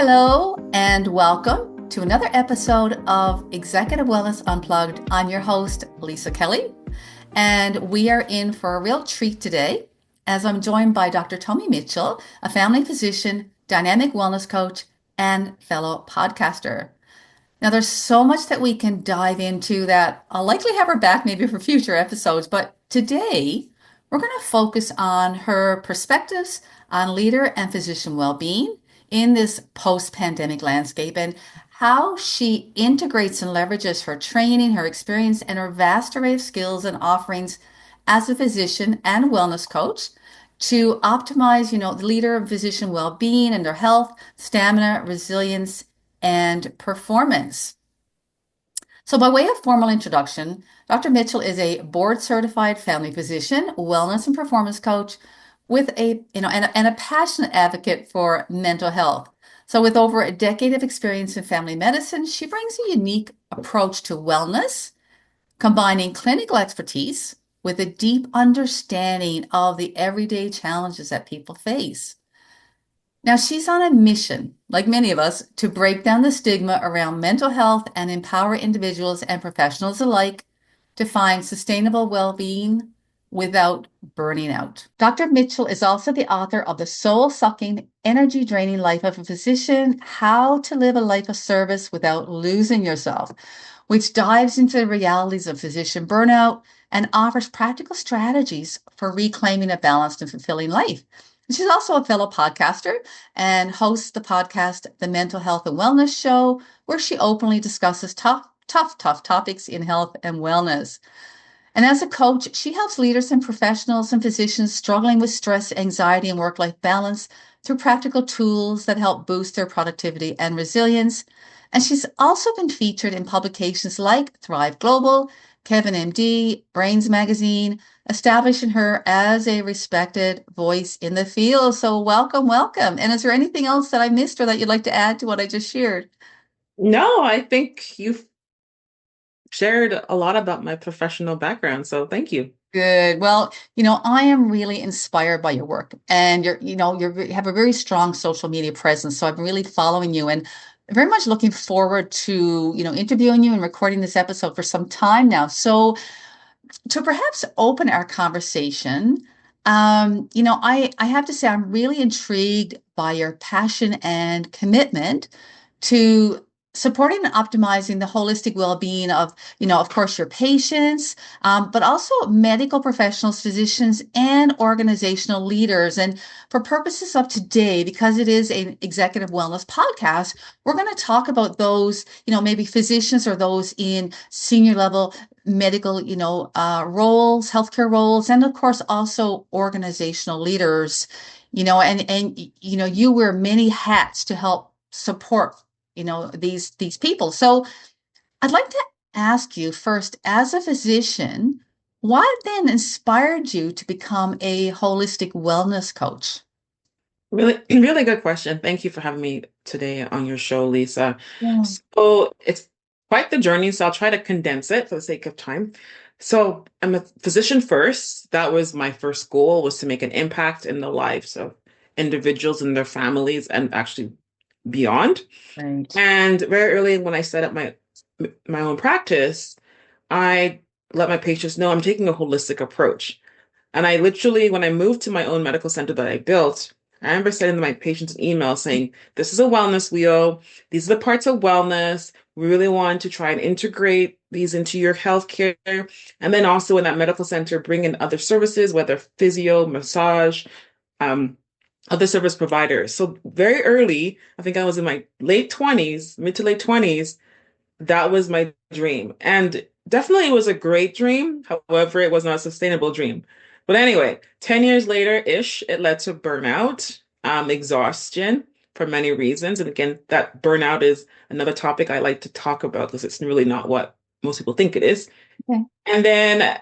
Hello and welcome to another episode of Executive Wellness Unplugged. I'm your host, Lisa Kelly, and we are in for a real treat today as I'm joined by Dr. Tomi Mitchell, a family physician, dynamic wellness coach, and fellow podcaster. Now, there's so much that we can dive into that I'll likely have her back maybe for future episodes, but today we're going to focus on her perspectives on leader and physician well-being in this post-pandemic landscape and how she integrates and leverages her training, her experience, and her vast array of skills and offerings as a physician and wellness coach to optimize, the leader and physician well-being and their health, stamina, resilience, and performance. So by way of formal introduction, Dr. Mitchell is a board certified family physician, wellness and performance coach with a passionate advocate for mental health. So with over a decade of experience in family medicine, she brings a unique approach to wellness, combining clinical expertise with a deep understanding of the everyday challenges that people face. Now, she's on a mission, like many of us, to break down the stigma around mental health and empower individuals and professionals alike to find sustainable well-being without burning out. Dr. Mitchell is also the author of The Soul-Sucking, Energy-Draining Life of a Physician, How to Live a Life of Service Without Losing Yourself, which dives into the realities of physician burnout and offers practical strategies for reclaiming a balanced and fulfilling life. She's also a fellow podcaster and hosts the podcast, The Mental Health and Wellness Show, where she openly discusses tough topics in health and wellness. And as a coach, she helps leaders and professionals and physicians struggling with stress, anxiety, and work-life balance through practical tools that help boost their productivity and resilience. And she's also been featured in publications like Thrive Global, Kevin MD, Brains Magazine, establishing her as a respected voice in the field. So welcome. And is there anything else that I missed or that you'd like to add to what I just shared? No, I think you've shared a lot about my professional background, so thank you. Good. Well, I am really inspired by your work and you have a very strong social media presence. So I'm really following you and very much looking forward to, interviewing you and recording this episode for some time now. So to perhaps open our conversation, I have to say I'm really intrigued by your passion and commitment to supporting and optimizing the holistic well-being of, of course, your patients, but also medical professionals, physicians, and organizational leaders. And for purposes of today, because it is an executive wellness podcast, we're going to talk about those, maybe physicians or those in senior level medical, roles, healthcare roles, and of course also organizational leaders, and you wear many hats to help support these people. So I'd like to ask you first, as a physician, what then inspired you to become a holistic wellness coach? Really, really good question. Thank you for having me today on your show, Lisa. Yeah. So it's quite the journey, so I'll try to condense it for the sake of time. So I'm a physician first. That was my first goal, was to make an impact in the lives of individuals and their families and actually beyond. Right. And very early when I set up my own practice, I let my patients know I'm taking a holistic approach. And I literally, when I moved to my own medical center that I built, I remember sending my patients an email saying, this is a wellness wheel. These are the parts of wellness. We really want to try and integrate these into your healthcare. And then also in that medical center, bring in other services, whether physio, massage, um, other service providers. So very early, I think I was in my late 20s, mid to late 20s, that was my dream. And definitely it was a great dream. However, it was not a sustainable dream. But anyway, 10 years later-ish, it led to burnout, exhaustion for many reasons. And again, that burnout is another topic I like to talk about because it's really not what most people think it is. Okay. And then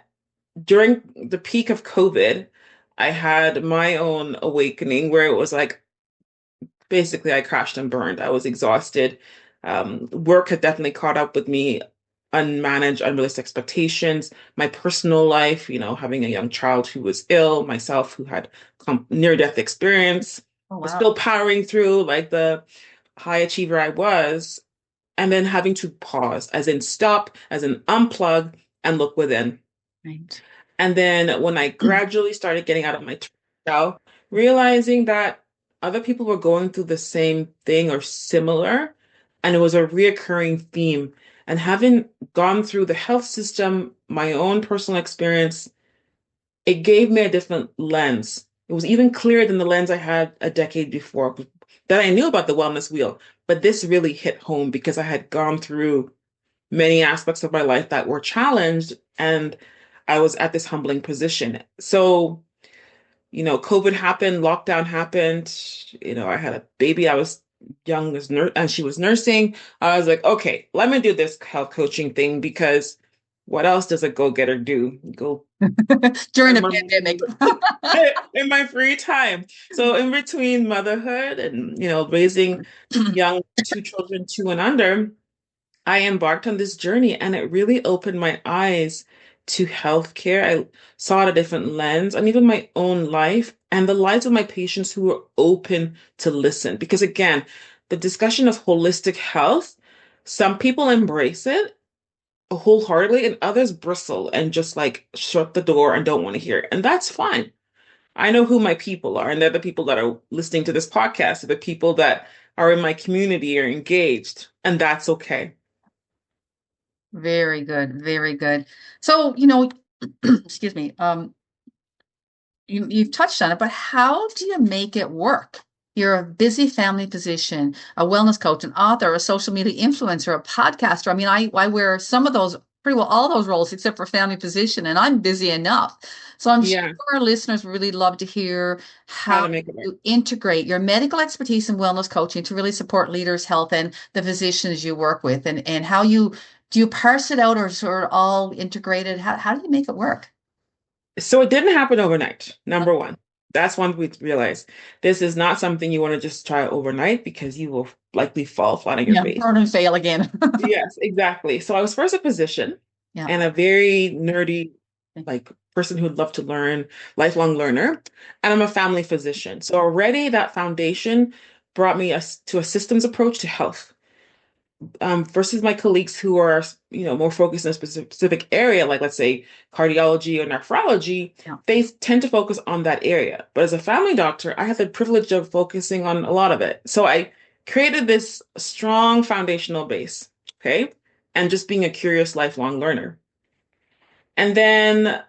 during the peak of COVID, I had my own awakening where it was like, basically, I crashed and burned. I was exhausted. Work had definitely caught up with me, unmanaged, unrealistic expectations. My personal life, having a young child who was ill, myself who had near-death experience, Oh, was wow. still powering through like the high achiever I was, and then having to pause, as in stop, as in unplug and look within. Right. And then when I gradually started getting out of my shell, realizing that other people were going through the same thing or similar, and it was a reoccurring theme. And having gone through the health system, my own personal experience, it gave me a different lens. It was even clearer than the lens I had a decade before that I knew about the wellness wheel. But this really hit home because I had gone through many aspects of my life that were challenged, and I was at this humbling position. So, COVID happened, lockdown happened. I had a baby. I was young as and she was nursing. I was like, okay, let me do this health coaching thing because what else does a go-getter do? Go During earn a more pandemic. money in my free time. So in between motherhood and, raising young two children, two and under, I embarked on this journey and it really opened my eyes to healthcare. I saw it a different lens and even my own life and the lives of my patients who were open to listen. Because again, the discussion of holistic health, some people embrace it wholeheartedly and others bristle and just like shut the door and don't want to hear it. And that's fine. I know who my people are, and they're the people that are listening to this podcast, they're the people that are in my community or engaged, and that's okay. Very good, very good. So, excuse me, you've touched on it, but how do you make it work? You're a busy family physician, a wellness coach, an author, a social media influencer, a podcaster. I mean, I wear some of those, pretty well all those roles except for family physician, and I'm busy enough. So I'm sure Yeah, our listeners would really love to hear how how to make it work. you integrate your medical expertise in wellness coaching to really support leaders' health and the physicians you work with, and how you do you parse it out or sort of all integrated? How do you make it work? So it didn't happen overnight, number one. That's one we realize. This is not something you want to just try overnight because you will likely fall flat on your Yeah, face. burn and fail again. Yes, exactly. So I was first a physician Yeah. and a very nerdy, like person who'd love to learn, lifelong learner. And I'm a family physician. So already that foundation brought me to a systems approach to health. Versus my colleagues who are, more focused in a specific area, like let's say cardiology or nephrology, Yeah. they tend to focus on that area. But as a family doctor, I have the privilege of focusing on a lot of it. So I created this strong foundational base, okay? And just being a curious lifelong learner. And then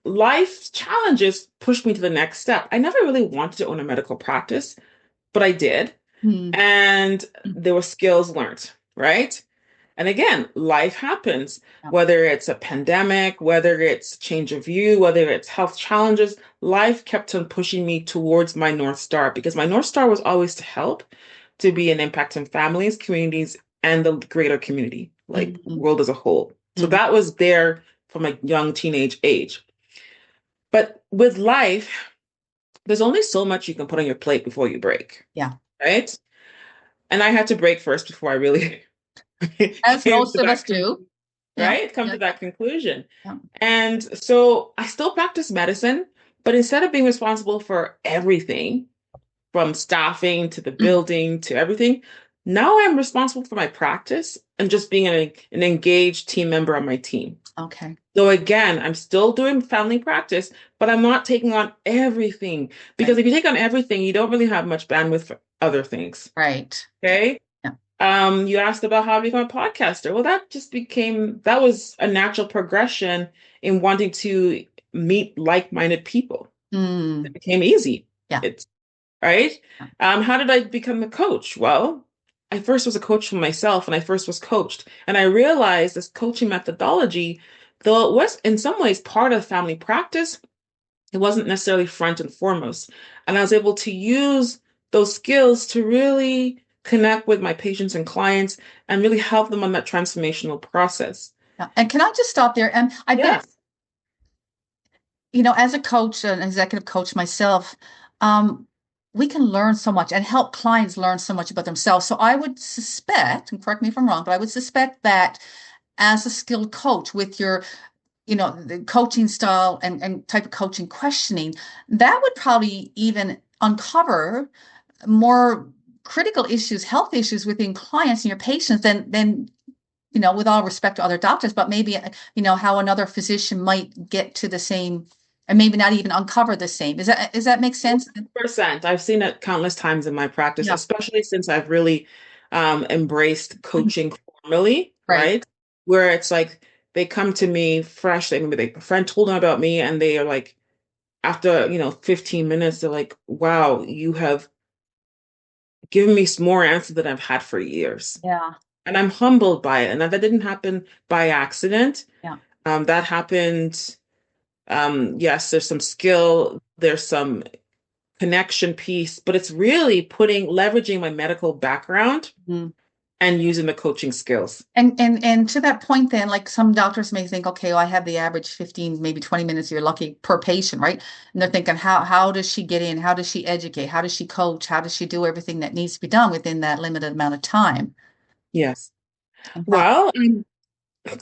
life challenges pushed me to the next step. I never really wanted to own a medical practice, but I did. Hmm. And there were skills learned, right? And again, life happens, Yeah. whether it's a pandemic, whether it's change of view, whether it's health challenges, life kept on pushing me towards my North Star because my North Star was always to help, to be an impact on families, communities, and the greater community, like Mhm. world as a whole. So Mhm. that was there from a young teenage age. But with life, there's only so much you can put on your plate before you break, Yeah. right? And I had to break first before I really As came most to of us that do. Yeah. right? Come Yeah. to that conclusion. Yeah. And so I still practice medicine, but instead of being responsible for everything, from staffing to the building to everything, now I'm responsible for my practice and just being an engaged team member on my team. Okay. So again, I'm still doing family practice, but I'm not taking on everything because Right. if you take on everything, you don't really have much bandwidth for other things. Right. Okay. Yeah. You asked about how to become a podcaster. Well, that was a natural progression in wanting to meet like-minded people. It Mm. became easy. Yeah. It's right. Yeah. How did I become a coach? Well, I first was a coach for myself and I first was coached. And I realized this coaching methodology, though it was in some ways part of family practice, it wasn't necessarily front and foremost. And I was able to use those skills to really connect with my patients and clients and really help them on that transformational process. Yeah. And can I just stop there? And I bet, Yes. as a coach, an executive coach myself, um, we can learn so much and help clients learn so much about themselves. So I would suspect, and correct me if I'm wrong, but I would suspect that as a skilled coach with your the coaching style and type of coaching questioning, that would probably even uncover more critical issues, health issues within clients and your patients than with all respect to other doctors, but maybe how another physician might get to the same and maybe not even uncover the same. Does that make sense? 100%. I've seen it countless times in my practice, Yeah. especially since I've really embraced coaching formally, Right. right? Where it's like they come to me fresh. A friend told them about me, and they are like, after 15 minutes, they're like, "Wow, you have given me more answers than I've had for years," Yeah. and I'm humbled by it. And that didn't happen by accident. Yeah. That happened. Yes, there's some skill, there's some connection piece, but it's really leveraging my medical background Mhm. and using the coaching skills. And to that point, then, like some doctors may think, okay, well, I have the average 15, maybe 20 minutes, you're lucky per patient, right? And they're thinking, how does she get in? How does she educate? How does she coach? How does she do everything that needs to be done within that limited amount of time? Yes. And how, Well,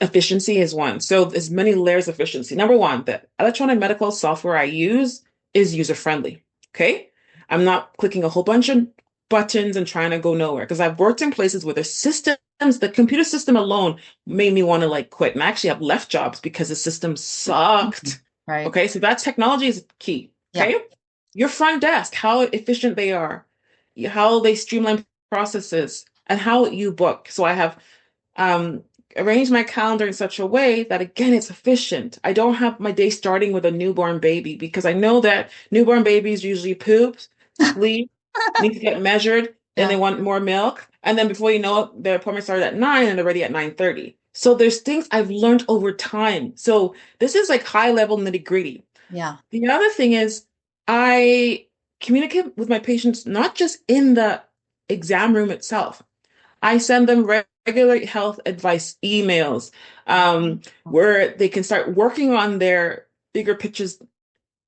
efficiency is one. So there's many layers of efficiency. Number one, the electronic medical software I use is user friendly. Okay. I'm not clicking a whole bunch of buttons and trying to go nowhere because I've worked in places where the systems, the computer system alone made me want to like quit. And I actually have left jobs because the system sucked. right? Okay. So that technology is key. Yeah. Okay. Your front desk, how efficient they are, how they streamline processes, and how you book. So I have um, arrange my calendar in such a way that again it's efficient. I don't have my day starting with a newborn baby because I know that newborn babies usually poop, sleep, need to get measured, then Yeah. they want more milk, and then before you know it, their appointment started at 9 and they're ready at 9:30. So there's things I've learned over time. So this is like high level nitty-gritty. Yeah. The other thing is I communicate with my patients not just in the exam room itself. I send them regular health advice emails where they can start working on their bigger pictures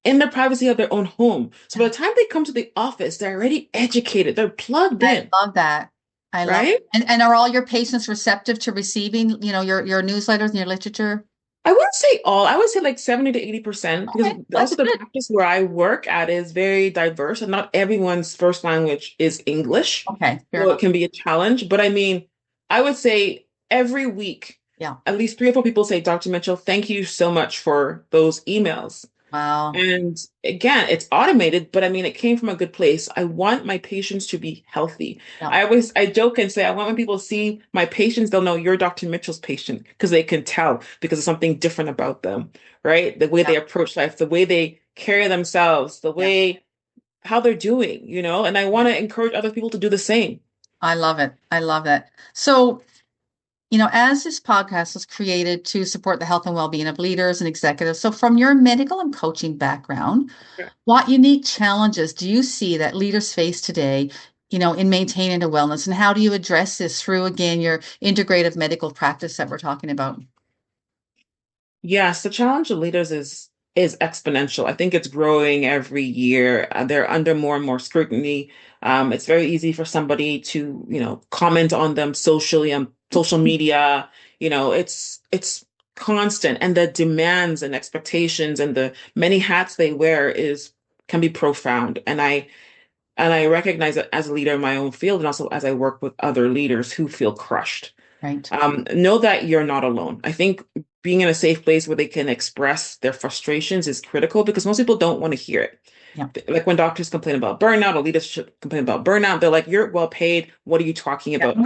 in the privacy of their own home. So by Yeah. the time they come to the office, they're already educated, they're plugged I in, love that. I love right? and are all your patients receptive to receiving, your newsletters and your literature? I wouldn't say all, I would say like 70 to 80% because Okay, also that's the good. practice where I work at is very diverse and not everyone's first language is English. Okay, fair So it enough. can be a challenge. But I mean, I would say every week, Yeah. at least 3 or 4 people say, Dr. Mitchell, thank you so much for those emails. Wow. And again, it's automated, but I mean, it came from a good place. I want my patients to be healthy. Yeah. I joke and say, I want when people see my patients, they'll know you're Dr. Mitchell's patient because they can tell because there's something different about them, right? The way Yeah. they approach life, the way they carry themselves, the Yeah. way how they're doing, and I want to encourage other people to do the same. I love it. I love that. So, as this podcast was created to support the health and well-being of leaders and executives, so from your medical and coaching background, what unique challenges do you see that leaders face today, in maintaining the wellness, and how do you address this through, again, your integrative medical practice that we're talking about? Yes, the challenge of leaders is exponential. I think it's growing every year. They're under more and more scrutiny. It's very easy for somebody to, comment on them socially on social media. It's constant, and the demands and expectations and the many hats they wear is can be profound. And I recognize it as a leader in my own field, and also as I work with other leaders who feel crushed. Right. Know that you're not alone. I think being in a safe place where they can express their frustrations is critical because most people don't want to hear it. Yeah. Like when doctors complain about burnout or leadership complain about burnout, they're like, "You're well paid. What are you talking Yeah, about?"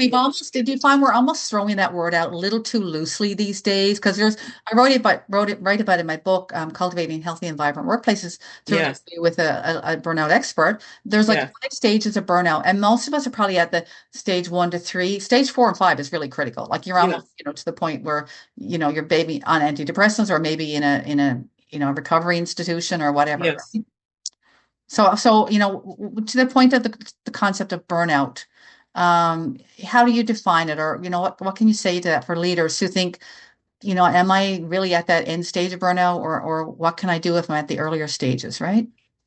did you find we're almost throwing that word out a little too loosely these days? Because I write about it in my book, Cultivating Healthy and Vibrant Workplaces, through an Yes, interview with a burnout expert. There's like yes, 5 stages of burnout, and most of us are probably at the stage 1 to 3. Stage 4 and 5 is really critical. Like you're almost, yes, to the point where, you're maybe on antidepressants or maybe in a recovery institution or whatever. yes. So, to the point of the concept of burnout, how do you define it? Or, what can you say to that for leaders who think, am I really at that end stage of burnout, or what can I do if I'm at the earlier stages, right?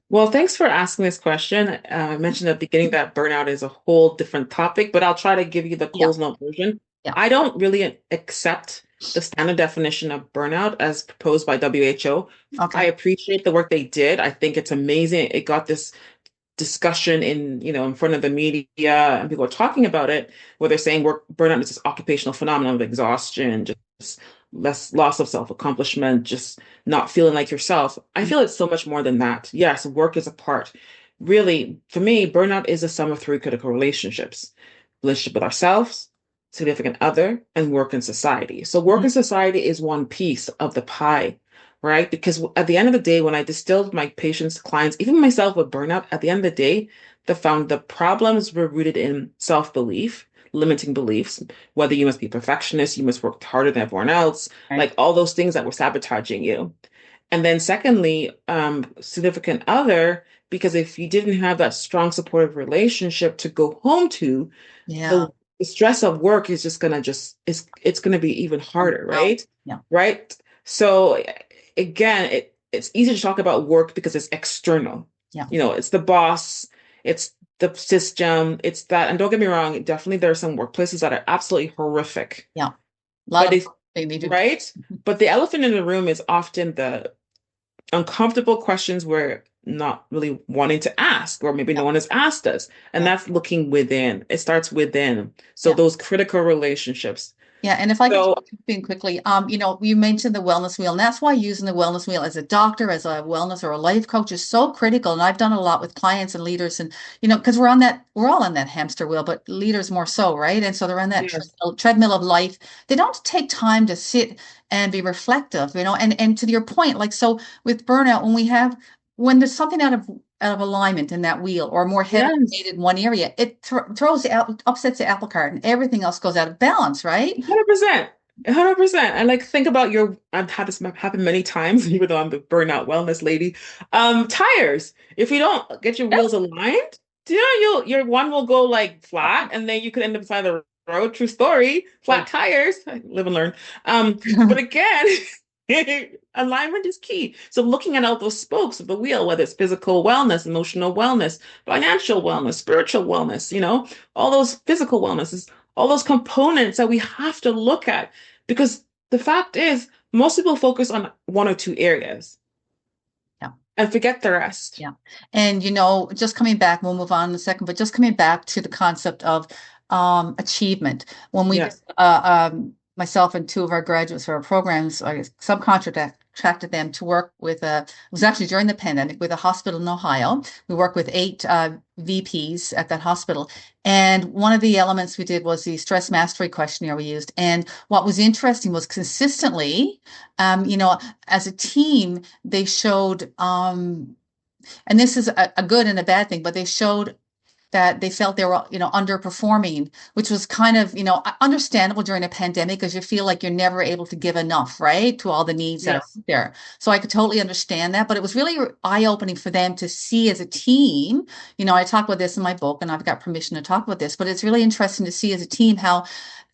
Well, thanks for asking this question. I mentioned at the beginning that burnout is a whole different topic, but I'll try to give you the Yeah, Coles Note version. yeah. I don't really accept the standard definition of burnout as proposed by WHO. I Okay. appreciate the work they did. I think it's amazing. It got this discussion in, in front of the media and people are talking about it, where they're saying work burnout is this occupational phenomenon of exhaustion, just less loss of self-accomplishment, just not feeling like yourself. I feel it's so much more than that. Yes, work is a part. Really, for me, burnout is a sum of three critical relationships: relationship with ourselves, significant other, and work in society. So work Mhm. in society is one piece of the pie, right? Because at the end of the day, when I distilled my patients, clients, even myself with burnout, at the end of the day, the problems were rooted in self-belief, limiting beliefs, whether you must be perfectionist, you must work harder than everyone else, Right. like all those things that were sabotaging you. And then secondly, significant other, because if you didn't have that strong supportive relationship to go home to, Yeah. the, the stress of work is just gonna it's gonna be even harder, Wow. right? Yeah. Right? So again, it's easy to talk about work because it's external. Yeah. It's the boss, it's the system, it's that. And don't get me wrong, definitely there are some workplaces that are absolutely horrific. Yeah. A lot But of if they need to. right? But the elephant in the room is often the uncomfortable questions we're not really wanting to ask, or maybe Yeah. no one has asked us. And Yeah. that's looking within. It starts within. So Yeah. those critical relationships. Yeah, and if I could So just jump in quickly, you mentioned the wellness wheel, and that's why using the wellness wheel as a doctor, as a wellness or a life coach is so critical. And I've done it a lot with clients and leaders, and because we're all on that hamster wheel, but leaders more so, right? And so they're on that yes, treadmill of life. They don't take time to sit and be reflective, and to your point, like so with burnout, when there's something out of alignment in that wheel or more heavily yes. weighted in one area, it throws out, upsets the apple cart and everything else goes out of balance, right? 100%. 100%. And like think about I've had this happen many times, even though I'm the burnout wellness lady. Tires. If you don't get your wheels aligned, your one will go like flat and then you could end up beside the road. True story. Flat tires. I live and learn. But again, alignment is key. So looking at all those spokes of the wheel, whether it's physical wellness, emotional wellness, financial wellness, spiritual wellness, all those physical wellnesses, all those components that we have to look at, because the fact is most people focus on one or two areas Yeah. and forget the rest. Yeah. And just coming back, we'll move on in a second, but just coming back to the concept of achievement. When we did Yes. myself and two of our graduates for our programs, I subcontracted them to work with it was actually during the pandemic with a hospital in Ohio. We worked with eight VPs at that hospital. And one of the elements we did was the stress mastery questionnaire we used. And what was interesting was consistently, as a team, they showed, and this is a good and a bad thing, but they showed that they felt they were, underperforming, which was kind of, understandable during a pandemic because you feel like you're never able to give enough, right, to all the needs that are Yes. out there. So I could totally understand that, but it was really eye-opening for them to see as a team. I talk about this in my book, and I've got permission to talk about this, but it's really interesting to see as a team how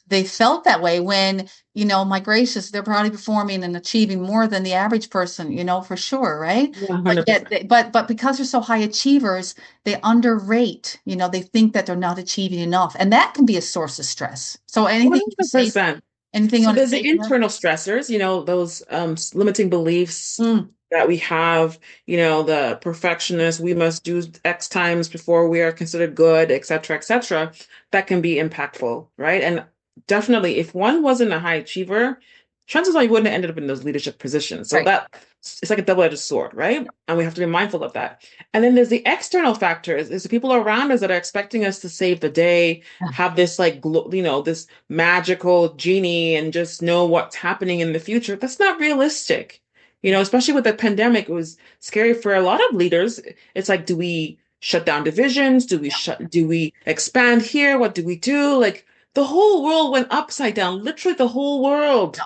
they felt that way when, my gracious, they're probably performing and achieving more than the average person, for sure, right? But yet, 100%. but because they're so high achievers, they underrate, they think that they're not achieving enough, and that can be a source of stress. So One hundred percent. anything you So want to there's say the to that? internal stressors, those limiting beliefs Mm, that we have, the perfectionist, we must do X times before we are considered good, et cetera, et cetera. That can be impactful, right? And definitely, if one wasn't a high achiever, chances are you wouldn't have ended up in those leadership positions. So right. that it's like a double-edged sword, right? And we have to be mindful of that. And then there's the external factors, is the people around us that are expecting us to save the day, have this like, this magical genie and just know what's happening in the future. That's not realistic. Especially with the pandemic, it was scary for a lot of leaders. It's like, do we shut down divisions? Do we expand here? What do we do? Like the whole world went upside down, literally the whole world.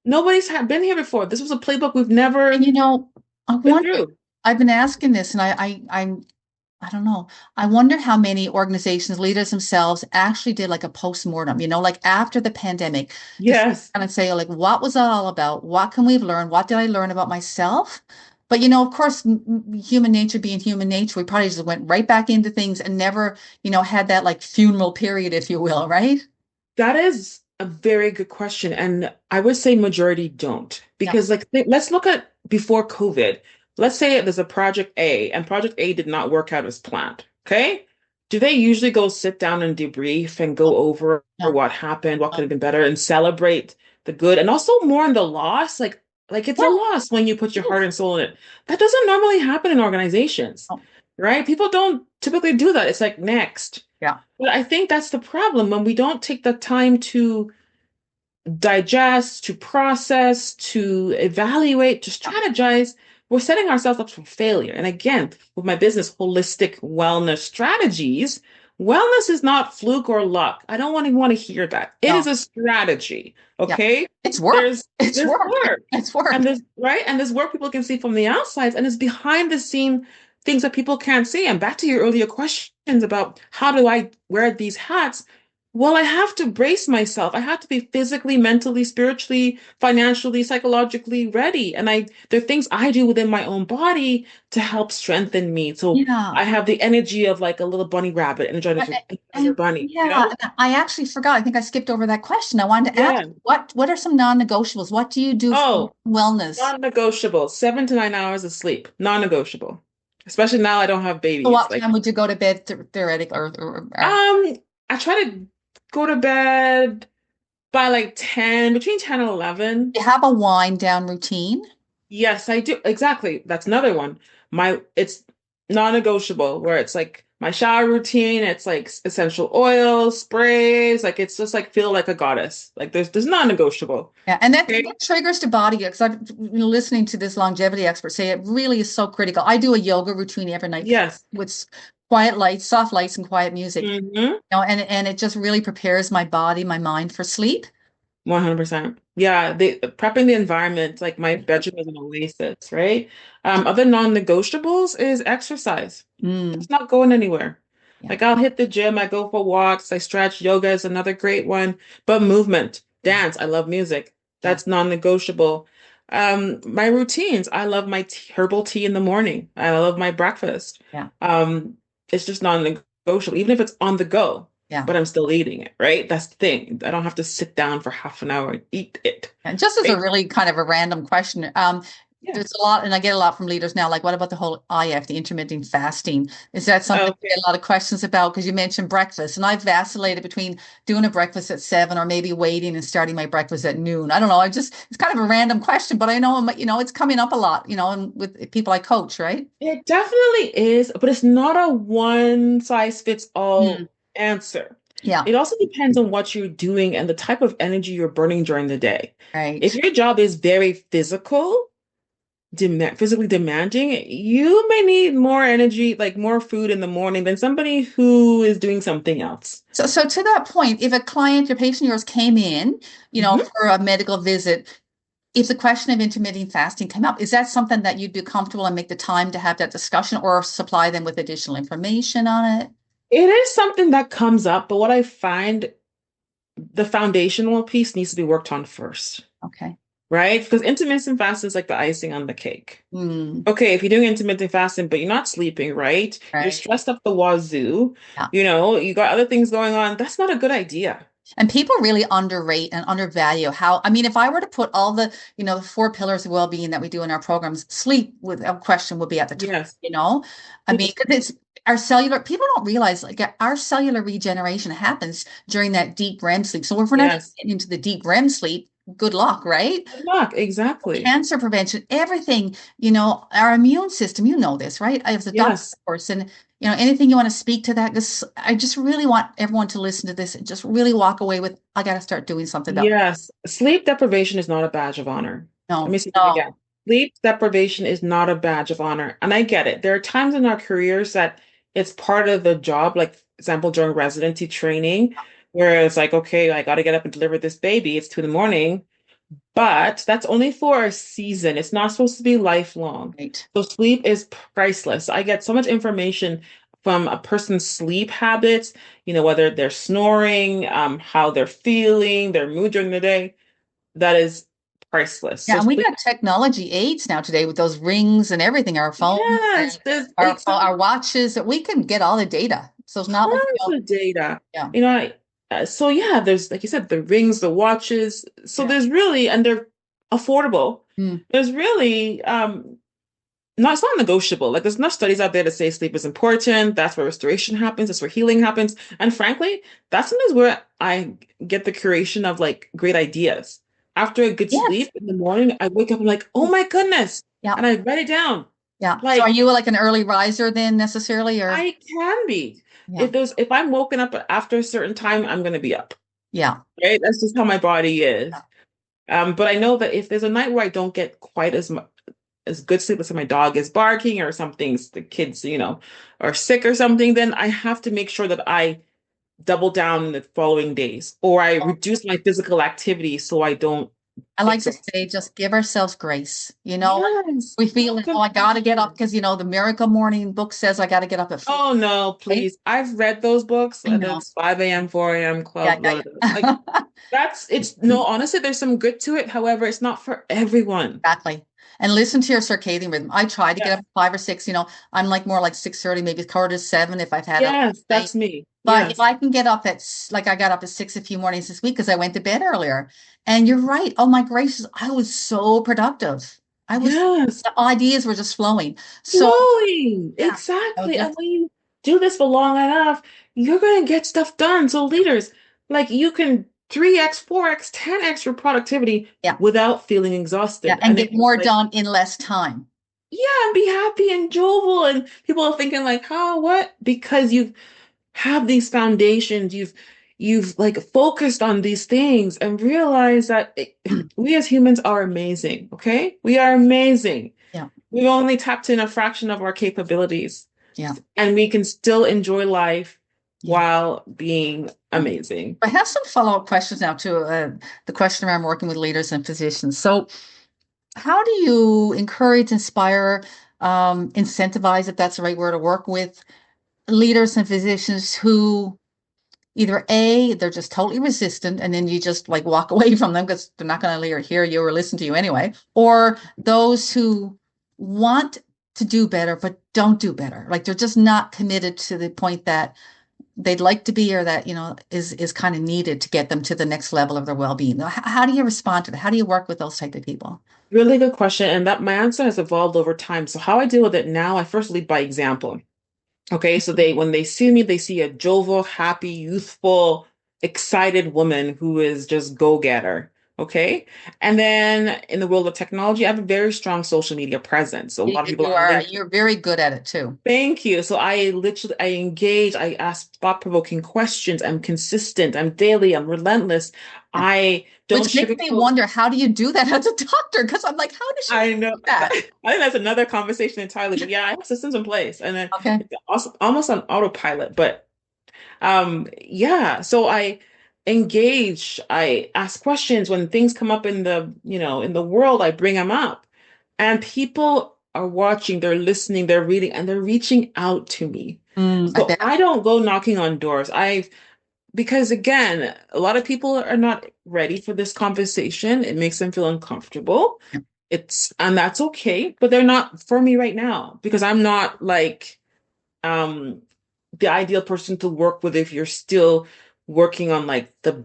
Nobody's had been here before. This was a playbook we've And never I been wonder, through. I've been asking this, and I don't know. I wonder how many organizations, leaders themselves actually did like a post-mortem, like after the pandemic, to Yes. kind of say, like, what was that all about? What can we learn? What did I learn about myself? But, of course, human nature being human nature, we probably just went right back into things and never, had that like funeral period, if you will, right? That is a very good question. And I would say majority don't. Yeah. Because like let's look at before COVID. let's say there's a project A and project A did not work out as planned. Okay. Do they usually go sit down and debrief and go over No, what happened, what no. could have been better, and celebrate the good and also mourn the loss? Like it's a Yeah, loss when you put your it heart is. and soul in it. That doesn't normally happen in organizations, Oh, right? People don't typically do that. It's like next. yeah, But I think that's the problem when we don't take the time to digest, to process, to evaluate, to yeah, strategize, we're setting ourselves up for failure. And again, with my business, holistic wellness strategies, wellness is not fluke or luck. I don't even want to hear that. It is no, a strategy. yeah. Okay. It's work. There's It's there's work. work. It's And work. there's right. And there's work people can see from the outside. And it's behind the scene things that people can't see. And back to your earlier questions about how do I wear these hats? Well, I have to brace myself. I have to be physically, mentally, spiritually, financially, psychologically ready. And there are things I do within my own body to help strengthen me. So Yeah. I have the energy of like a little bunny rabbit, energizer bunny, you Yeah, know? and I actually forgot. I think I skipped over that question. I wanted to ask, Yeah. what are some non-negotiables? What do you do for Oh, wellness? non-negotiable. 7 to 9 hours of sleep. Non-negotiable. Especially now I don't have So babies. what Like, time would you go to bed theoretically or I try to go to bed by like 10, between 10 and 11. you have a wind down routine? Yes, I do. Exactly. That's another one. It's non-negotiable where it's like my shower routine, it's like essential oils, sprays, like it's just like feel like a goddess. Like there's non-negotiable. Yeah, and Okay. that triggers the body because I've been listening to this longevity expert say it really is so critical. I do a yoga routine every night Yes. with quiet lights, soft lights, and quiet music. Mm-hmm. And it just really prepares my body, my mind for sleep. 100%. Yeah, prepping the environment, like my bedroom is an oasis, right? Other non-negotiables is exercise. Mm, It's not going anywhere. yeah, Like I'll hit the gym, I go for walks, I stretch. Yoga is another great one. But movement, dance, I love music. yeah, That's non-negotiable. My routines, I love my herbal tea in the morning. I love my breakfast. yeah, It's just non-negotiable, even if it's on the go, yeah. but I'm still eating it, right? That's the thing. I don't have to sit down for half an hour and eat it, And just as a right? really kind of a random question, Yeah. there's a lot, and I get a lot from leaders now, like, what about the whole IF, the intermittent fasting? Is that something you Okay. get a lot of questions about? Because you mentioned breakfast, and I've vacillated between doing a breakfast at 7 or maybe waiting and starting my breakfast at noon. I don't know. It's kind of a random question, but I know, it's coming up a lot, and with people I coach, right? It definitely is, but it's not a one size fits Mm, all answer. yeah, It also depends on what you're doing and the type of energy you're burning during the day. If right. your job is very physically demanding, you may need more energy, like more food in the morning than somebody who is doing something else. So to that point, if a client, your patient of yours came in, Mhm. for a medical visit, if the question of intermittent fasting came up, is that something that you'd be comfortable and make the time to have that discussion or supply them with additional information on it? It is something that comes up, but what I find the foundational piece needs to be worked on first, Okay. right? Because intermittent fasting is like the icing on the cake. Hmm. Okay, if you're doing intermittent fasting, but you're not sleeping, right? You're Right. stressed up the wazoo, Yeah. you got other things going on. That's not a good idea. And people really underrate and undervalue how, I mean, if I were to put all the 4 pillars of well-being that we do in our programs, sleep without question would be at the Yes. top. I mean, Sleep. 'cause it's our people don't realize like our cellular regeneration happens during that deep REM sleep. So if we're not Yes. getting into the deep REM sleep, good luck, right? Good luck. Exactly. Cancer prevention, everything, our immune system, you know this, right? I was a doctor Yes. course, and anything you want to speak to that, this I just really want everyone to listen to this and just really walk away with, I got to start doing something about Yes. Sleep deprivation is not a badge of honor. Let me no, say that no, again. Sleep deprivation is not a badge of honor. And I get it. There are times in our careers that it's part of the job, like, for example, during residency training, where it's like, okay, I got to get up and deliver this baby. It's 2 in the morning. But that's only for a season. It's not supposed to be lifelong. right. So sleep is priceless. I get so much information from a person's sleep habits, whether they're snoring, how they're feeling, their mood during the day. That is priceless. Yeah, So and we sleep, got technology aids now today with those rings and everything, our phones yes, and there's our watches, that we can get all the data. So it's not like, tons of data. yeah, So yeah, there's like you said, the rings, the watches. So yeah. there's really, and they're affordable. Mm, There's really no, it's not negotiable. Like there's enough studies out there to say sleep is important. That's where restoration happens. That's where healing happens. And frankly, that's sometimes where I get the creation of like great ideas. After a good Yes. sleep in the morning, I wake up and I'm like, oh my goodness. Yeah. And I write it down. Yeah. So are Like you like an early riser then necessarily or I can be. yeah. If I'm woken up after a certain time, I'm gonna be up. Yeah. Right? That's just how my body Yeah. is. But I know that if there's a night where I don't get quite as good sleep, let's say my dog is barking or something's the kids, are sick or something, then I have to make sure that I double down in the following days or I reduce my physical activity so I don't I like to exhaust say myself. just give ourselves grace. Yes, We feel no that, oh, I gotta get up compassion. because the Miracle Morning book says I gotta get up at 4, Oh no, right? please. I've read those books. I know. That's 5 a.m., 4 a.m. Yeah, club. yeah, Blah, blah, blah. Like yeah. it's no, honestly, there's some good to it. However, it's not for everyone. Exactly. And listen to your circadian rhythm. I try to get up Yes. at 5 or 6. I'm like more like 6:30, maybe quarter to 7 if I've had a Yes, night. that's me. But if Yes. I can get up like I got up at 6 a few mornings this week because I went to bed earlier. And you're right. Oh my gracious, I was so productive. Yes. The ideas were just flowing. So Flowing. yeah, I was Exactly. And just when you do this for long enough, you're going to get stuff done. So leaders, like you can 3x, 4x, 10x your productivity yeah, without feeling yeah, exhausted. and And get it's more like, done in less time. yeah, and be happy and jovial. And people are thinking like, how, what? Because you have these foundations, you've like focused on these things and realized that we as humans are amazing, okay? We are amazing. Yeah, We've only tapped in a fraction of our capabilities, yeah, and we can still enjoy life yeah. while being amazing. I have some follow-up questions now to the question around working with leaders and physicians. So, how do you encourage, inspire, incentivize, if that's the right word, to work with leaders and physicians who either A, they're just totally resistant, and then you just like walk away from them because they're not going to hear you or listen to you anyway, or those who want to do better but don't do better, like they're just not committed to the point that they'd like to be or that is kind of needed to get them to the next level of their well-being. How do you respond to that? How do you work with those type of people? Really good question, and that my answer has evolved over time. So how I deal with it now, I first lead by example. Okay, so when they see me, they see a jovial, happy, youthful, excited woman who is just go-getter. Okay. And then in the world of technology, I have a very strong social media presence. So a lot of people are on LinkedIn. You're very good at it too. Thank you. So I engage, I ask thought-provoking questions. I'm consistent, I'm daily, I'm relentless. Yeah. I don't Which makes me sugarcoat. wonder, how do you do that as a doctor? Because I'm like, how does she I know. do that? I think that's another conversation entirely. But yeah, I have systems in place, and then Okay. it's also almost on autopilot. But yeah, so I engage, I ask questions when things come up in in the world, I bring them up. And people are watching, they're listening, they're reading, and they're reaching out to me. I So bet. I don't go knocking on doors. Because again, a lot of people are not ready for this conversation. It makes them feel uncomfortable. And that's okay, but they're not for me right now because I'm not like um the ideal person to work with if you're still working on like the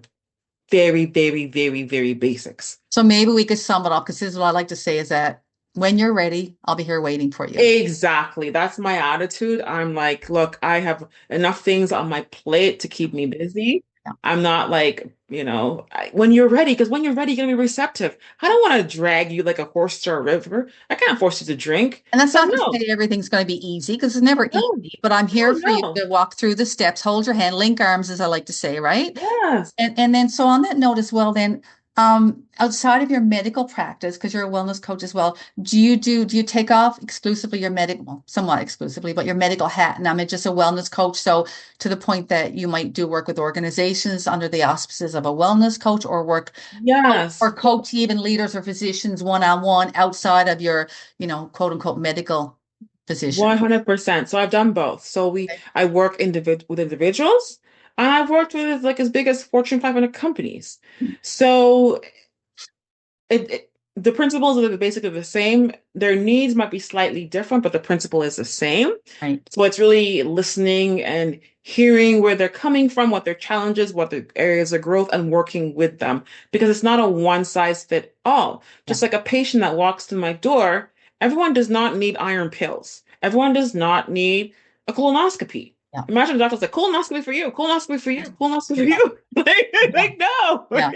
very, very, very, very basics. So maybe we could sum it up because this is what I like to say is that when you're ready, I'll be here waiting for you. Exactly. That's my attitude. I'm like, look, I have enough things on my plate to keep me busy. Yeah. I'm not like, when you're ready, because when you're ready, you're gonna be receptive. I don't want to drag you like a horse to a river. I can't force you to drink. And that's So not to no, say everything's going to be easy because it's never no, easy, but I'm no, here for you no. to walk through the steps, hold your hand, link arms, as I like to say, right? Yes. And then so on that note as well, then outside of your medical practice, because you're a wellness coach as well, do you take off exclusively your medical, well, somewhat exclusively, but your medical hat? And I'm just a wellness coach. So to the point that you might do work with organizations under the auspices of a wellness coach or work Yes. or coach even leaders or physicians one-on-one outside of your, quote unquote medical position. 100%. So I've done both. I work with individuals and I've worked with like as big as Fortune 500 companies. So the principles are basically the same. Their needs might be slightly different, but the principle is the same. Right. So it's really listening and hearing where they're coming from, what their challenges, what their areas of growth, and working with them because it's not a one size fit all. Yeah. Just like a patient that walks through my door Everyone does not need iron pills. Everyone does not need a colonoscopy. Yeah. Imagine the doctor's like, colonoscopy for you, colonoscopy for you, colonoscopy for Yeah. you. Yeah. No, Yeah.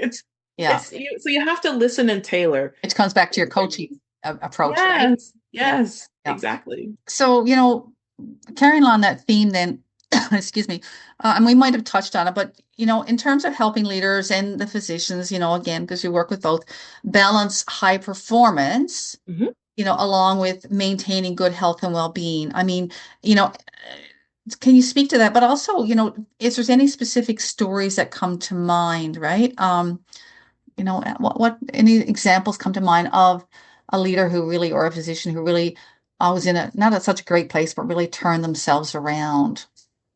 Yeah. so you have to listen and tailor. Which comes back to your coaching approach, right? Yes, Yeah. yes, Yeah. exactly. So, carrying on that theme then, excuse me, and we might have touched on it, but, in terms of helping leaders and the physicians, again, because you work with both, balance high performance, Mhm. along with maintaining good health and well-being. I mean, can you speak to that? But also, if there's any specific stories that come to mind, right? What any examples come to mind of a leader who really, or a physician who really was in a not at such a great place, but really turned themselves around?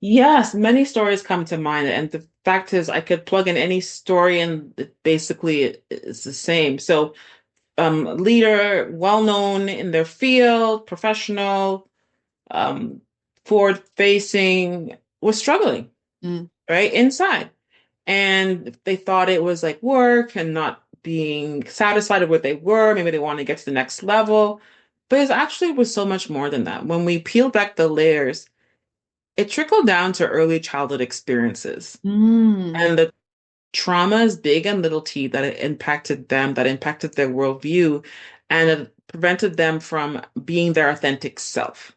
Yes, many stories come to mind, and the fact is, I could plug in any story, and it's the same. So, leader, well known in their field, professional, um, forward facing, was struggling, Mm. right, inside. And they thought it was like work and not being satisfied with where they were. Maybe they want to get to the next level. But it actually was so much more than that. When we peel back the layers, it trickled down to early childhood experiences Mm. and the traumas, big and little t, that it impacted them, that impacted their worldview, and it prevented them from being their authentic self.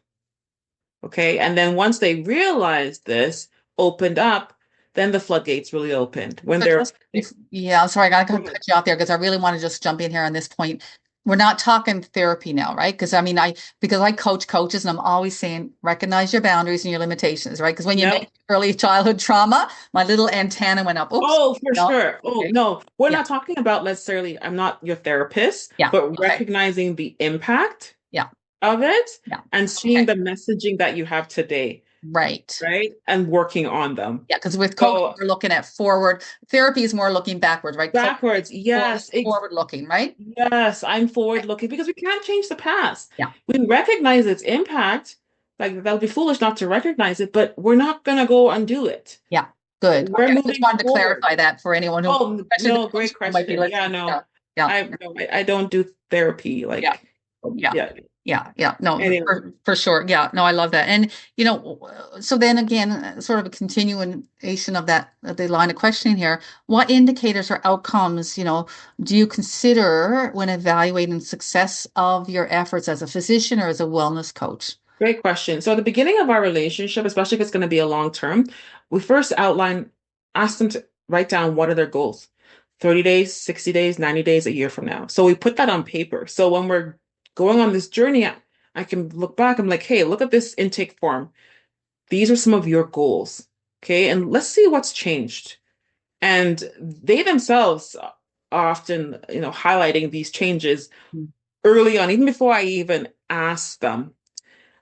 Okay. And then once they realized this, opened up, then the floodgates really opened. When So they're just yeah, I'm sorry, I gotta cut you out there because I really want to just jump in here on this point. We're not talking therapy now, right? Because I mean, because I coach coaches and I'm always saying recognize your boundaries and your limitations, right? Because when you no. make early childhood trauma, my little antenna went up. Oops, Oh, for no, sure. Oh, okay, no, we're yeah, not talking about necessarily, I'm not your therapist, yeah, but okay, recognizing the impact yeah, of it yeah, and seeing okay, the messaging that you have today, right. right? And working on them. Yeah, because with coaching, So we're looking at forward. Therapy is more looking backwards, right? Coach backwards, yes, forward looking, right? yes, I'm forward Okay. looking because we can't change the past. Yeah, We recognize its impact. Like that would be foolish not to recognize it, but we're not gonna go undo it. yeah, good. We're Okay, I just moving wanted to forward. clarify that for anyone who, Oh, especially the no, coaches great who might be question. Yeah, listening. no. Yeah, yeah, I no, I don't do therapy. yeah, Like, yeah. yeah. Yeah, yeah, no, Anyway, for sure. Yeah, no, I love that. And so then again, sort of a continuation of that, the line of questioning here, what indicators or outcomes, do you consider when evaluating success of your efforts as a physician or as a wellness coach? great question. So at the beginning of our relationship, especially if it's going to be a long term, we first ask them to write down what are their goals. 30 days, 60 days, 90 days, a year from now. So we put that on paper. So when we're going on this journey, I can look back. I'm like, hey, look at this intake form. These are some of your goals. Okay. And let's see what's changed. And they themselves are often, highlighting these changes early on, even before I even ask them.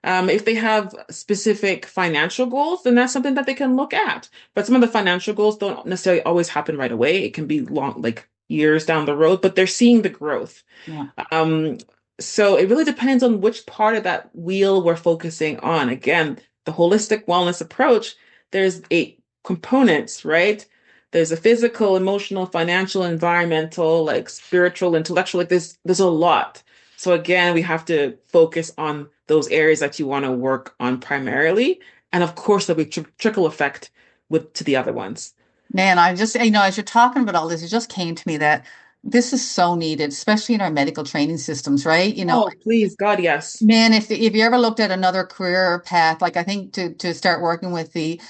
If they have specific financial goals, then that's something that they can look at. But some of the financial goals don't necessarily always happen right away. It can be long, like years down the road, but they're seeing the growth. Yeah. Um, so it really depends on which part of that wheel we're focusing on. Again, the holistic wellness approach, there's 8 components, right? There's a physical, emotional, financial, environmental, like spiritual, intellectual, like there's a lot. So again, we have to focus on those areas that you want to work on primarily. And of course, there'll be trickle effect to the other ones. Man, I just, as you're talking about all this, it just came to me that this is so needed, especially in our medical training systems, right? Oh, please, God, yes. Man, if you ever looked at another career path, like I think to start working with the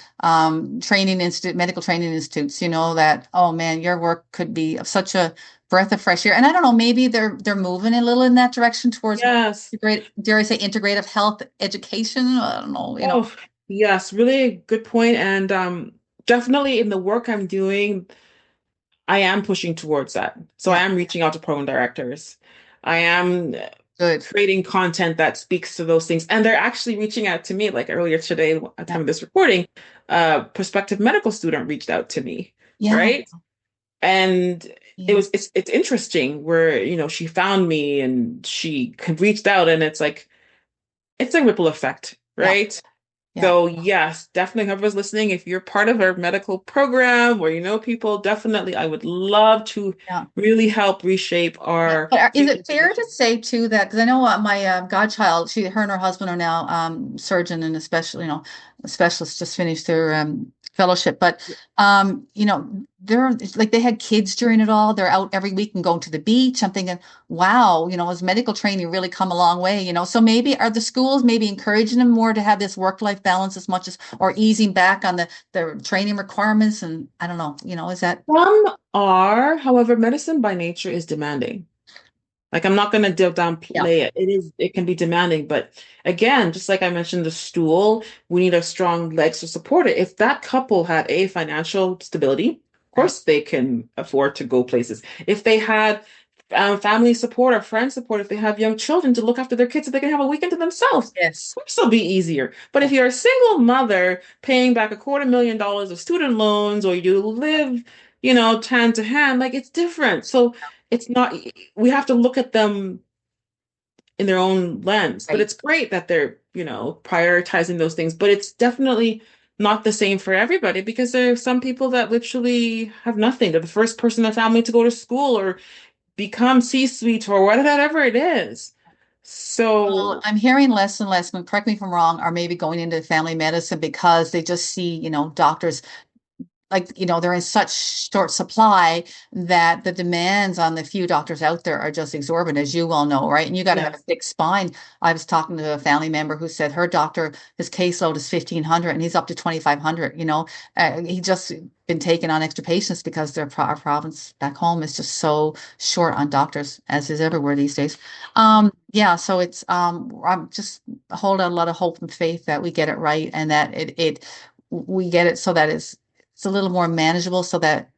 training institute, medical training institutes, that oh man, your work could be of such a breath of fresh air. And I don't know, maybe they're moving a little in that direction towards more Yes. integrate, dare I say, integrative health education. I don't know. Oh, yes, really good point. And definitely in the work I'm doing, I am pushing towards that. So I Yeah, am reaching out to program directors. I am good. creating content that speaks to those things. And they're actually reaching out to me. Like earlier today, at the Yeah, time of this recording, a prospective medical student reached out to me, yeah, right? And yeah, it's interesting where, she found me and she reached out and it's like it's a ripple effect, yeah, right? Yeah. So yes, definitely whoever's listening, if you're part of our medical program or you know people, definitely I would love to Yeah. really help reshape Yeah. our But is future it fair to physicians. say too that because I know my godchild, her and her husband are now surgeon and especially specialists just finished their fellowship. But they're it's like they had kids during it all. They're out every week and going to the beach. I'm thinking, wow, has medical training really come a long way? So maybe are the schools maybe encouraging them more to have this work-life balance as much as or easing back on the training requirements? And I don't know, is that Some are, however, medicine by nature is demanding. Like I'm not going to yeah, downplay it. It can be demanding, but again, just like I mentioned, the stool, we need a strong legs to support it. If that couple had a financial stability, of right. course they can afford to go places. If they had family support or friend support, if they have young children to look after their kids, so they can have a weekend to themselves, of Yes. course it'll be easier. But Yeah. if you're a single mother paying back $250,000 of student loans, or you live, hand to hand, like it's different. So it's not, we have to look at them in their own lens. But Right. it's great that they're, prioritizing those things. But it's definitely not the same for everybody because there are some people that literally have nothing. They're the first person in the family to go to school or become C-suite or whatever it is. Well, So, I'm hearing less and less, and correct me if I'm wrong, are maybe going into family medicine because they just see, doctors like they're in such short supply that the demands on the few doctors out there are just exorbitant, as you well know, right? And you got to have a yes, thick spine. I was talking to a family member who said her doctor, his caseload is 1,500 and he's up to 2,500. He just been taking on extra patients because our province back home is just so short on doctors, as is everywhere these days. Yeah, so it's I'm just hold out a lot of hope and faith that we get it right and that it we get it so that it's a little more manageable so that,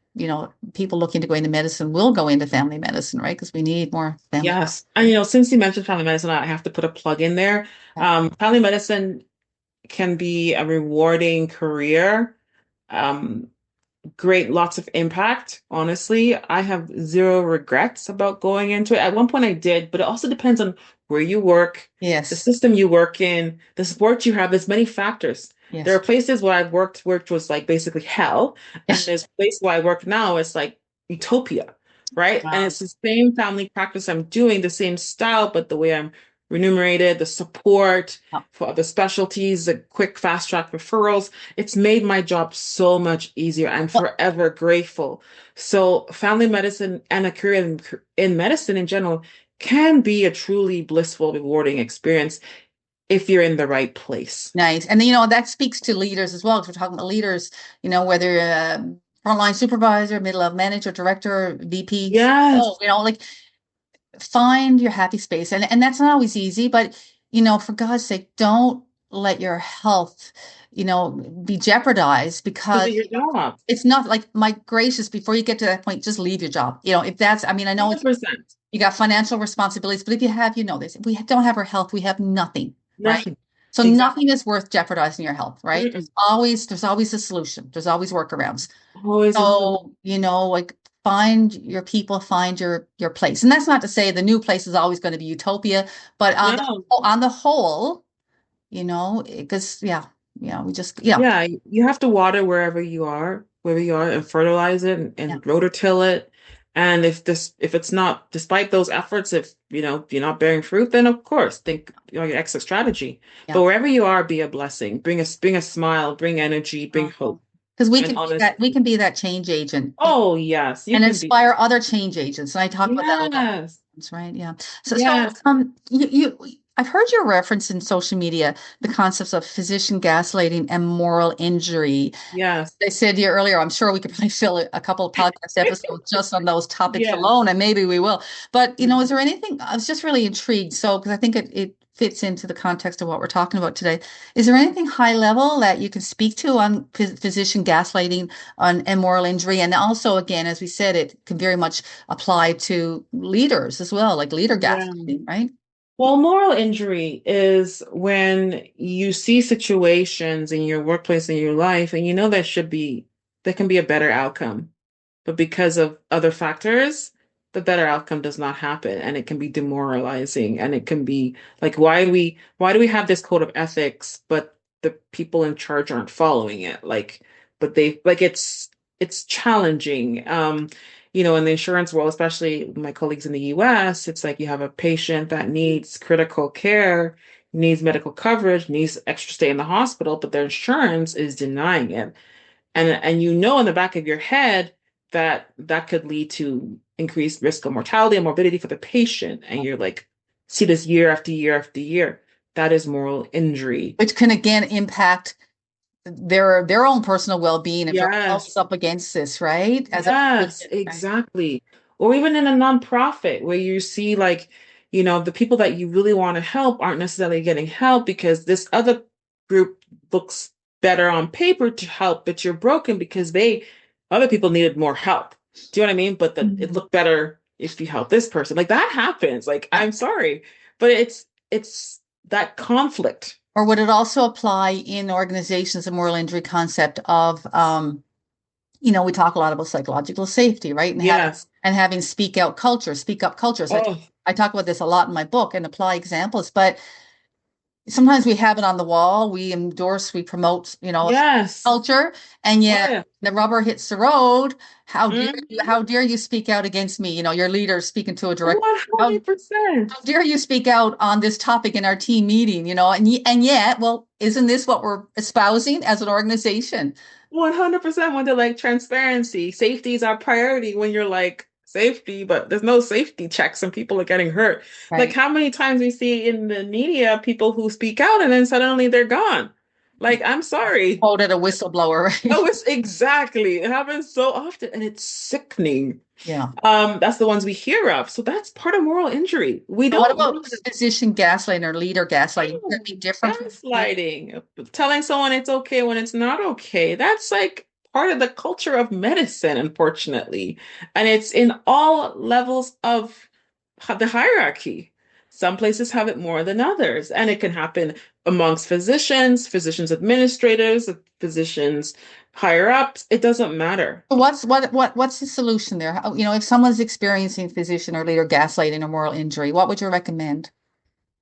people looking to go into medicine will go into family medicine, right? Because we need more family. yes. And since you mentioned family medicine, I have to put a plug in there. Yeah. Family medicine can be a rewarding career. Um, Great, lots of impact. Honestly, I have zero regrets about going into it. At one point I did, but it also depends on where you work, the Yes. system you work in, the support you have. There's many factors. There are Yes. places where I've worked was like basically hell, and Yes. there's a place where I work now, it's like utopia, right? And Wow. it's the same family practice I'm doing, the same style, but the way I'm remunerated, the support Yeah. for other specialties, the quick fast track referrals. It's made my job so much easier. I'm Well, forever grateful. So family medicine and a career in medicine in general can be a truly blissful, rewarding experience if you're in the right place. nice. And then, that speaks to leaders as well, because we're talking about leaders, whether frontline supervisor, middle of manager, director, VP. Yes. Oh, like find your happy space. And that's not always easy, but for God's sake, don't let your health, be jeopardized Because because of your job. it's not like my gracious, before you get to that point, just leave your job. If that's, I mean, I know it's 100%. you got financial responsibilities, but if you have, this, if we don't have our health, we have nothing, right? Nothing. So Exactly. nothing is worth jeopardizing your health, right? Mm-mm. There's always a solution. There's always workarounds. Always a solution. So, like find your people, find your place. And that's not to say the new place is always going to be utopia, but No. on the whole, because we just Yeah, you have to water wherever you are, and fertilize it yeah, and rototill it. And if it's not, despite those efforts, if you're not bearing fruit, then of course think your exit strategy. But yeah. wherever you are, be a blessing. Bring a smile, bring energy, bring hope. Because And we honestly, can be that change agent oh yes, you and can be. inspire other change agents. And I talk about that a lot. Yes, That's right. Yeah. So yes, I've heard your reference in social media the concepts of physician gaslighting and moral injury. yes, I said to you earlier, I'm sure we could probably fill a couple of podcast episodes just on those topics yes. alone, and maybe we will. But is there anything? I was just really intrigued. So because I think it fits into the context of what we're talking about today. Is there anything high level that you can speak to on physician gaslighting on and moral injury? And also, again, as we said, it can very much apply to leaders as well, like leader Yeah. gaslighting, right? Well, moral injury is when you see situations in your workplace, in your life, and you know there can be a better outcome. But because of other factors, the better outcome does not happen. And it can be demoralizing. And it can be like, why do we have this code of ethics, but the people in charge aren't following it. But they like it's challenging. In the insurance world, especially my colleagues in the US, it's like you have a patient that needs critical care, needs medical coverage, needs extra stay in the hospital, but their insurance is denying it. And in the back of your head that that could lead to increased risk of mortality and morbidity for the patient. And you're like, see this year after year after year. That is moral injury. Which can again impact their own personal well-being if they're always Yes. up against this, right? As a Yes, patient, right? exactly. Or even in a nonprofit where you see the people that you really want to help aren't necessarily getting help because this other group looks better on paper to help, but you're broken because other people needed more help. Do you know what I mean? But it Mhm. looked better if you help this person. Like that happens. Like Yeah. I'm sorry, but it's that conflict. Or would it also apply in organizations, the moral injury concept of we talk a lot about psychological safety, right? Yes. And having speak up cultures. Oh, I talk about this a lot in my book and apply examples, but sometimes we have it on the wall, we endorse, we promote, yes. culture, and Oh, yet yeah. the rubber hits the road. Mhm. How dare you speak out against me? Your leader speaking to a director. How 100%. how dare you speak out on this topic in our team meeting, and yet, well, isn't this what we're espousing as an organization? 100% when they're like transparency, safety is our priority when you're like safety, but there's no safety checks and people are getting hurt. Like Right. how many times we see in the media people who speak out and then suddenly they're gone. Like, I'm sorry. Quoted a whistleblower, Oh, right? it's exactly. It happens so often and it's sickening. Yeah. That's the ones we hear of. So that's part of moral injury. We So what don't about want to. physician gaslighting or leader gaslighting? Would that be Oh, different from gaslighting, telling someone it's okay when it's not okay. That's like part of the culture of medicine, unfortunately. And it's in all levels of the hierarchy. Some places have it more than others. And it can happen amongst physicians, physicians administrators, physicians higher ups. It doesn't matter. So what's the solution there? If someone's experiencing physician or leader gaslighting or moral injury, what would you recommend?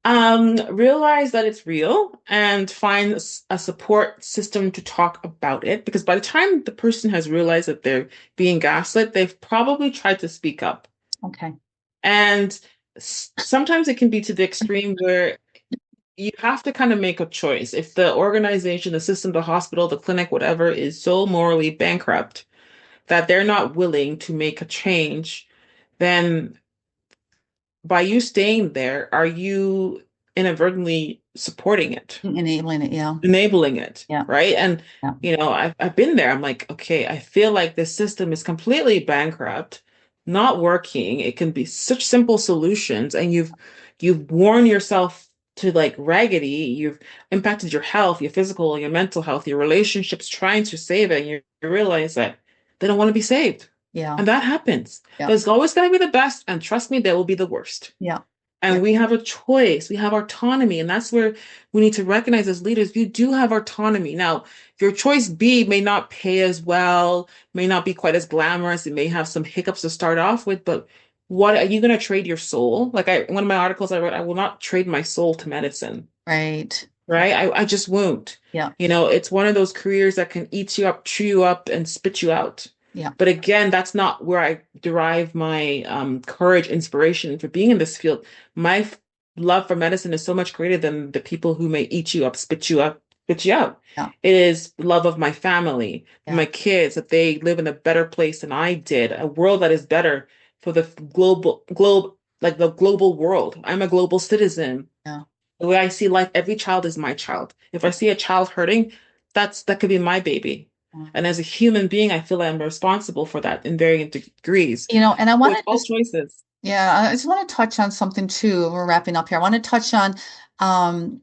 Realize that it's real and find a support system to talk about it because by the time the person has realized that they're being gaslit, they've probably tried to speak up. Okay. And sometimes it can be to the extreme where you have to kind of make a choice. If the organization, the system, the hospital, the clinic, whatever, is so morally bankrupt that they're not willing to make a change, then by you staying there, are you inadvertently supporting it, Enabling it, yeah. enabling it, Yeah. right? And Yeah. I've been there. I'm like, okay, I feel like this system is completely bankrupt, not working. It can be such simple solutions, and you've worn yourself to like raggedy. You've impacted your health, your physical, your mental health, your relationships, trying to save it, and you realize that they don't want to be saved. Yeah. And that happens. Yeah. There's always going to be the best, and trust me, there will be the worst. Yeah. Yeah. And we have a choice, we have autonomy, and that's where we need to recognize as leaders, you do have autonomy. Now, your choice B may not pay as well, may not be quite as glamorous, it may have some hiccups to start off with, but what are you going to trade your soul? Like one of my articles I wrote, I will not trade my soul to medicine. Right. Right? I just won't. Yeah. It's one of those careers that can eat you up, chew you up, and spit you out. Yeah. But again, that's not where I derive my courage, inspiration for being in this field. My love for medicine is so much greater than the people who may eat you up, spit you up, spit you out. Yeah. It is love of my family, Yeah. my kids, that they live in a better place than I did, a world that is better for the like the global world. I'm a global citizen. Yeah. The way I see life, every child is my child. If I see a child hurting, that could be my baby. And as a human being, I feel I'm responsible for that in varying degrees. And I So want it's to all just, choices. yeah, I just want to touch on something too. We're wrapping up here. I want to touch on, um,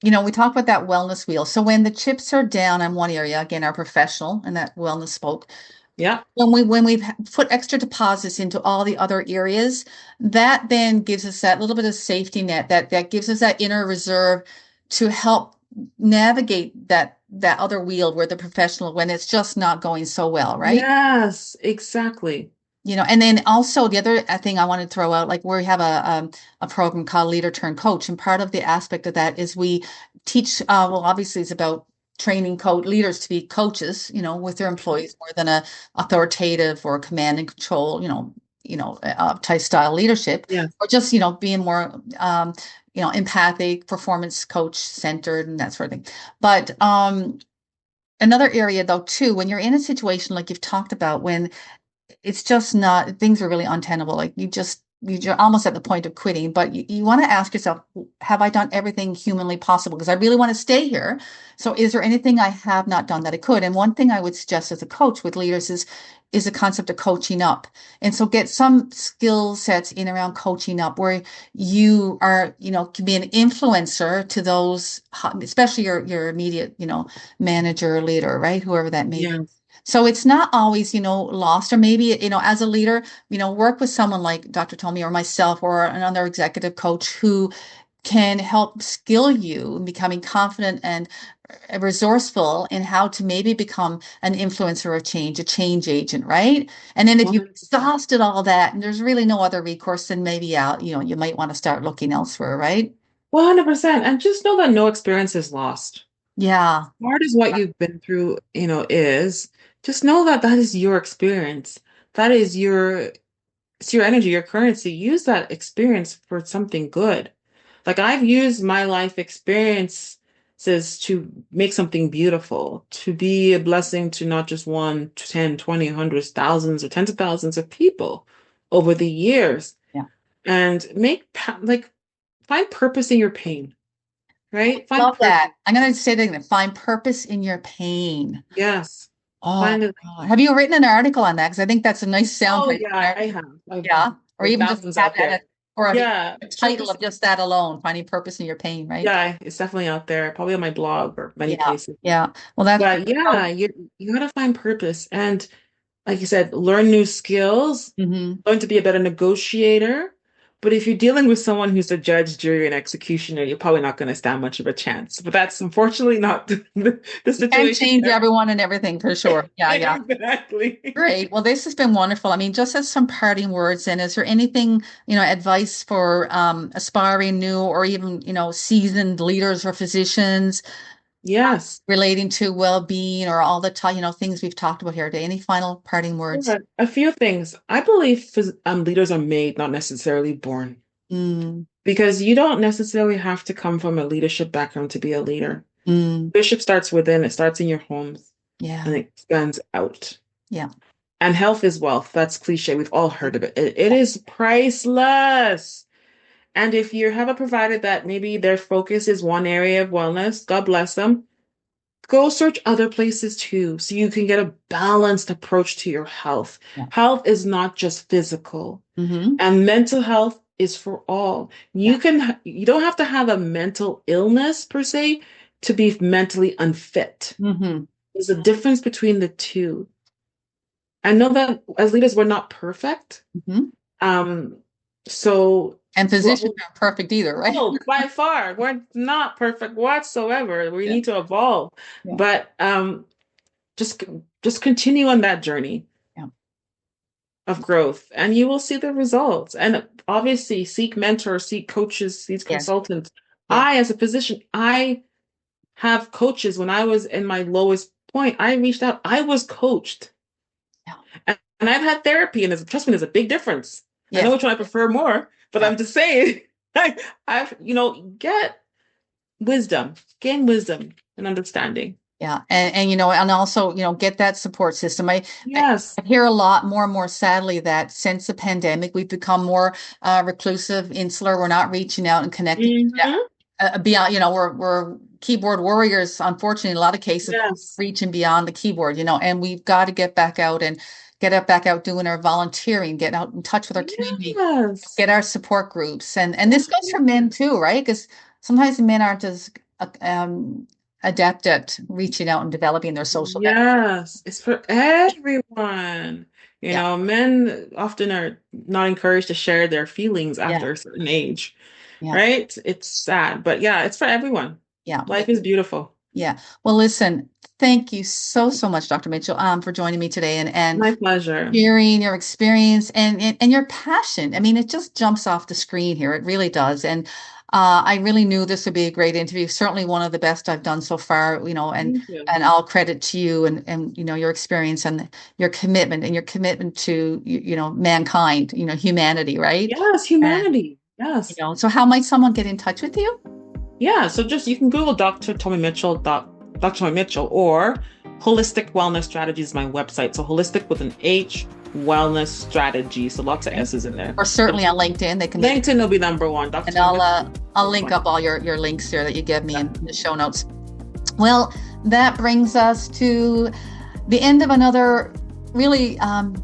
we talk about that wellness wheel. So when the chips are down on one area, again, our professional and that wellness spoke, Yeah. when we've put extra deposits into all the other areas, that then gives us that little bit of safety net that gives us that inner reserve to help navigate that other wheel where the professional when it's just not going so well, right? Yes, exactly. And then also the other thing I want to throw out, like we have a program called Leader Turn Coach, and part of the aspect of that is we teach, well, obviously it's about training leaders to be coaches, with their employees more than a authoritative or command and control, type style leadership, Yes. or just, being more, empathic, performance coach centered and that sort of thing. But another area though, too, when you're in a situation like you've talked about, when it's just not, things are really untenable. Like you're almost at the point of quitting, but you want to ask yourself, have I done everything humanly possible? Because I really want to stay here. So is there anything I have not done that I could? And one thing I would suggest as a coach with leaders is the concept of coaching up. And so get some skill sets in around coaching up where you are, can be an influencer to those, especially your immediate, manager or leader, right? Whoever that may be. Yes. So it's not always, lost, or maybe, as a leader, work with someone like Dr. Tomi or myself or another executive coach who can help skill you in becoming confident and resourceful in how to maybe become an influencer of change, a change agent, right? And then if you've 100%. exhausted all that and there's really no other recourse, then maybe you might want to start looking elsewhere, right? 100%. And just know that no experience is lost. Yeah. Hard as what you've been through, is, just know that that is your experience. That is it's your energy, your currency. Use that experience for something good. Like I've used my life experiences to make something beautiful, to be a blessing to not just one, 10, 20, hundreds, thousands, or tens of thousands of people over the years. Yeah. And like find purpose in your pain, right? Find Love purpose. that. I'm going to say that again. Find purpose in your pain. Yes. Oh, Find it. God. Have you written an article on that? Because I think that's a nice Oh soundbite. yeah, I have. Yeah. Or There's even just thousands have out that, there. or a Yeah, title purpose. of just that alone, finding purpose in your pain, right? Yeah, it's definitely out there. Probably on my blog or many Yeah. places. Yeah. Well, that's But yeah, you gotta find purpose. And like you said, learn new skills, hmm learn to be a better negotiator. But if you're dealing with someone who's a judge, jury, and executioner, you're probably not going to stand much of a chance. But that's unfortunately not the You can't situation. change everyone and everything for sure. Yeah. Yeah. Exactly. Great. Well, this has been wonderful. I mean, just as some parting words, and is there anything, advice for aspiring new or even, seasoned leaders or physicians Yes. relating to well-being or all the time, things we've talked about here today? Any final parting words? Yeah, a few things. I believe leaders are made, not necessarily born, Mm, because you don't necessarily have to come from a leadership background to be a leader. mm, Leadership starts within, it starts in your homes and yeah. it expands out. Yeah. And health is wealth. That's cliche. We've all heard of it. It is priceless. And if you have a provider that maybe their focus is one area of wellness, God bless them, go search other places too, so you can get a balanced approach to your health. Yeah. Health is not just physical, hmm and mental health is for all. Yeah. You don't have to have a mental illness per se to be mentally unfit. hmm There's a difference between the two. I know that as leaders, we're not perfect. hmm Um, so And what physicians aren't perfect either, right? no, by far, we're not perfect whatsoever. We Yeah. need to evolve. Yeah. But just just continue on that journey Yeah. of growth and you will see the results. And obviously seek mentors, seek coaches, seek Yes. consultants. Yeah. I, as a physician, I have coaches. When I was in my lowest point, I reached out. I was coached. Yeah. And I've had therapy, and trust me, there's a big difference. I know Yes. which one I prefer more, but Yeah. I'm just saying, I've, get wisdom, gain wisdom and understanding. Yeah. And also, get that support system. I Yes. hear a lot more and more sadly that since the pandemic, we've become more reclusive, insular. We're not reaching out and connecting. Yeah. Hmm. Beyond, we're keyboard warriors, unfortunately, in a lot of cases, but Yes. reaching beyond the keyboard, and we've got to get back out and back out doing our volunteering, get out in touch with our community, Yes. get our support groups. And this goes for men too, right? Because sometimes men aren't as um, adept at reaching out and developing their social network. Yes, it's for everyone. Yeah, Men often are not encouraged to share their feelings yeah, after a certain age, yeah, right? It's sad, but yeah, it's for everyone. yeah, Life is beautiful. yeah. Well, listen, thank you so, so much, Dr. Mitchell, for joining me today and My pleasure. sharing your experience and your passion. I mean, it just jumps off the screen here. It really does. And I really knew this would be a great interview. Certainly one of the best I've done so far, Thank you. and all credit to you and your experience and your commitment to mankind, humanity, right? Yes, And humanity. Yes. so how might someone get in touch with you? Yeah, so just you can Google Dr. Tomi Mitchell, or Holistic Wellness Strategies is my website. So holistic with an H, wellness strategy. So lots of S's in there. Or certainly on LinkedIn, they can. LinkedIn will be number one. Dr. And Tomi Mitchell. I'll link up all your links there that you give me in the show notes. Well, that brings us to the end of another really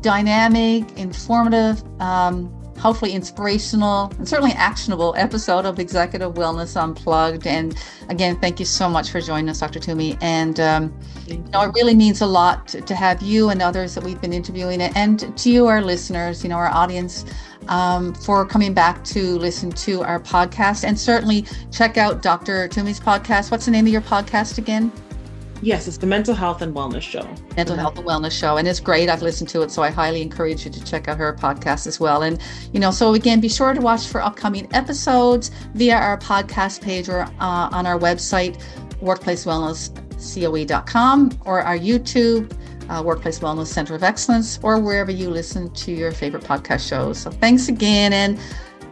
dynamic, informative, hopefully inspirational, and certainly actionable episode of Executive Wellness Unplugged. And again, thank you so much for joining us, Dr. Tomi. And it really means a lot to have you and others that we've been interviewing, and to you, our listeners, our audience, for coming back to listen to our podcast. And certainly check out Dr. Tomi's podcast. What's the name of your podcast again? Yes, it's the Mental Health and Wellness Show. Mental Health and Wellness Show. And it's great. I've listened to it. So I highly encourage you to check out her podcast as well. And, so again, be sure to watch for upcoming episodes via our podcast page or on our website, workplacewellnesscoe.com, or our YouTube, Workplace Wellness Center of Excellence, or wherever you listen to your favorite podcast shows. So thanks again, and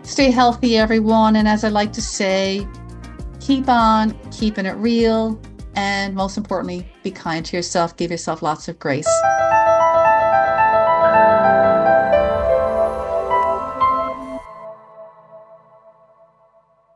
stay healthy, everyone. And as I like to say, keep on keeping it real. And most importantly, be kind to yourself. Give yourself lots of grace.